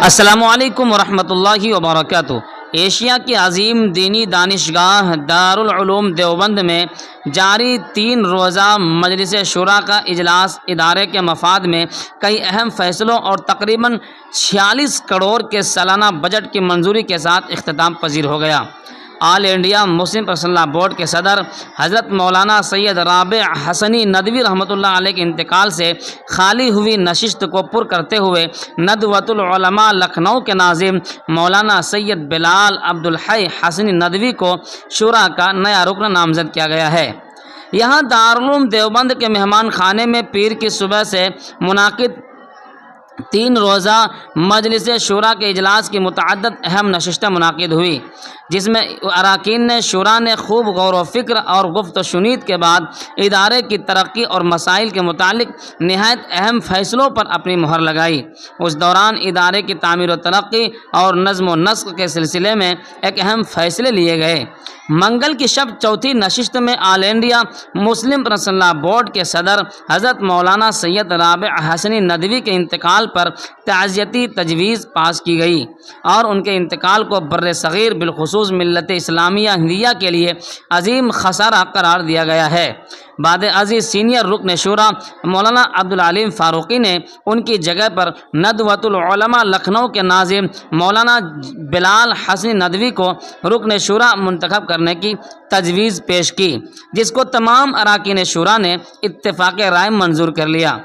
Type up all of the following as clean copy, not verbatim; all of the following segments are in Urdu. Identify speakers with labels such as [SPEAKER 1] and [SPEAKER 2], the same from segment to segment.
[SPEAKER 1] السلام علیکم ورحمۃ اللہ وبرکاتہ۔ ایشیا کی عظیم دینی دانشگاہ دارالعلوم دیوبند میں جاری 3 روزہ مجلس شورا کا اجلاس ادارے کے مفاد میں کئی اہم فیصلوں اور تقریباً 46 کروڑ کے سالانہ بجٹ کی منظوری کے ساتھ اختتام پذیر ہو گیا۔ آل انڈیا مسلم پرسنل بورڈ کے صدر حضرت مولانا سید رابع حسنی ندوی رحمۃ اللہ علیہ کے انتقال سے خالی ہوئی نشست کو پر کرتے ہوئے ندوۃ العلماء لکھنؤ کے ناظم مولانا سید بلال عبدالحی حسنی ندوی کو شورا کا نیا رکن نامزد کیا گیا ہے۔ یہاں دارالعلوم دیوبند کے مہمان خانے میں پیر کی صبح سے منعقد 3 روزہ مجلس شورا کے اجلاس کی متعدد اہم نشستیں منعقد ہوئی، جس میں اراکین شورا نے خوب غور و فکر اور گفت و شنید کے بعد ادارے کی ترقی اور مسائل کے متعلق نہایت اہم فیصلوں پر اپنی مہر لگائی۔ اس دوران ادارے کی تعمیر و ترقی اور نظم و نسق کے سلسلے میں ایک اہم فیصلے لیے گئے۔ منگل کی شب چوتھی نشست میں آل انڈیا مسلم پرسنل بورڈ کے صدر حضرت مولانا سید رابع حسنی ندوی کے انتقال پر تعزیتی تجویز پاس کی گئی اور ان کے انتقال کو بر صغیر بالخصوص ملت اسلامیہ ہندیہ کے لیے عظیم خسارہ قرار دیا گیا ہے۔ بعد ازیں سینئر رکن شورا مولانا عبدالعلیم فاروقی نے ان کی جگہ پر ندوۃ العلماء لکھنؤ کے ناظم مولانا بلال حسنی ندوی کو رکن شورا منتخب کرنے کی تجویز پیش کی، جس کو تمام اراکین شورا نے اتفاق رائے منظور کر لیا۔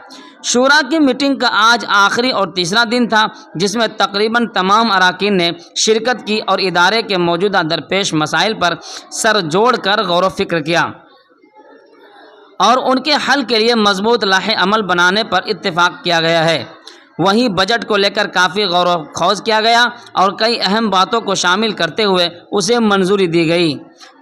[SPEAKER 1] شورا کی میٹنگ کا آج آخری اور تیسرا دن تھا، جس میں تقریباً تمام اراکین نے شرکت کی اور ادارے کے موجودہ درپیش مسائل پر سر جوڑ کر غور و فکر کیا اور ان کے حل کے لیے مضبوط لائحہ عمل بنانے پر اتفاق کیا گیا ہے۔ وہیں بجٹ کو لے کر کافی غور و خوض کیا گیا اور کئی اہم باتوں کو شامل کرتے ہوئے اسے منظوری دی گئی۔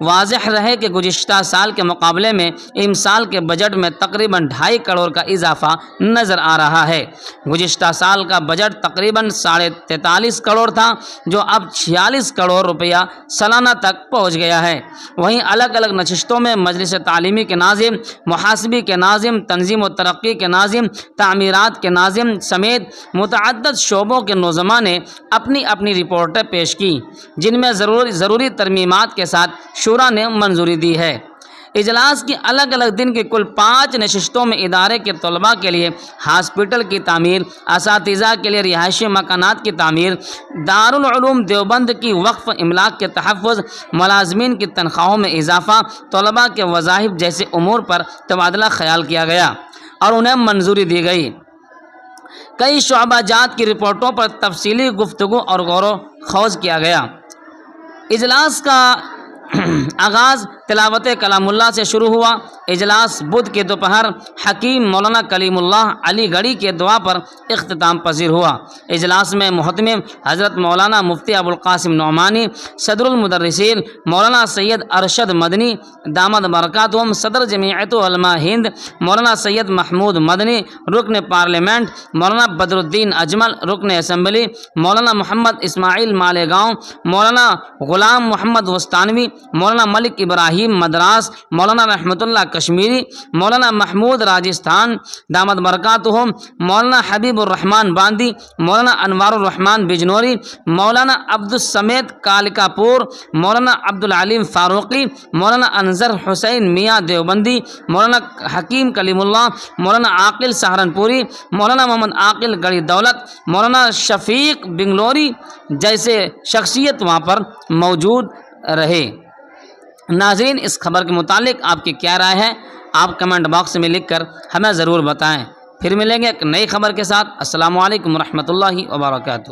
[SPEAKER 1] واضح رہے کہ گزشتہ سال کے مقابلے میں امسال کے بجٹ میں تقریباً 2.5 کروڑ کا اضافہ نظر آ رہا ہے۔ گزشتہ سال کا بجٹ تقریباً 43.5 کروڑ تھا، جو اب 46 کروڑ روپیہ سالانہ تک پہنچ گیا ہے۔ وہیں الگ الگ نشستوں میں مجلس تعلیمی کے ناظم، محاسبی کے ناظم، تنظیم و ترقی کے ناظم، تعمیرات کے ناظم سمیت متعدد شعبوں کے نظماء نے اپنی اپنی رپورٹیں پیش کی، جن میں ضروری ترمیمات کے ساتھ شورا نے منظوری دی ہے۔ اجلاس کی الگ الگ دن کی کل 5 نشستوں میں ادارے کے طلباء کے لیے ہاسپٹل کی تعمیر، اساتذہ کے لیے رہائشی مکانات کی تعمیر، دارالعلوم دیوبند کی وقف املاک کے تحفظ، ملازمین کی تنخواہوں میں اضافہ، طلباء کے وظائف جیسے امور پر تبادلہ خیال کیا گیا اور انہیں منظوری دی گئی۔ کئی شعبہ جات کی رپورٹوں پر تفصیلی گفتگو اور غور و خوض کیا گیا۔ اجلاس کا آغاز تلاوت کلام اللہ سے شروع ہوا۔ اجلاس بدھ کے دوپہر حکیم مولانا کلیم اللہ علی گڑھی کے دعا پر اختتام پذیر ہوا۔ اجلاس میں محتمم حضرت مولانا مفتی ابوالقاسم نعمانی، صدر المدرسین مولانا سید ارشد مدنی دامت برکاتہم، صدر جمعیت علماء ہند مولانا سید محمود مدنی، رکن پارلیمنٹ مولانا بدر الدین اجمل، رکن اسمبلی مولانا محمد اسماعیل مالیگاؤں، مولانا غلام محمد وستانوی، مولانا ملک ابراہیم مدراس، مولانا رحمت اللہ کشمیری، مولانا محمود راجستھان دامت برکاتہم، مولانا حبیب الرحمان باندی، مولانا انوار الرحمان بجنوری، مولانا عبدالسمیت کالکا پور، مولانا عبدالعلیم فاروقی، مولانا انظر حسین میاں دیوبندی، مولانا حکیم کلیم اللہ، مولانا عاقل سہارنپوری، مولانا محمد عاقل گڑھی دولت، مولانا شفیق بنگلوری جیسے شخصیت وہاں پر موجود رہے۔ ناظرین، اس خبر کے متعلق آپ کی کیا رائے ہے؟ آپ کمنٹ باکس میں لکھ کر ہمیں ضرور بتائیں۔ پھر ملیں گے ایک نئی خبر کے ساتھ۔ السلام علیکم ورحمۃ اللہ وبرکاتہ۔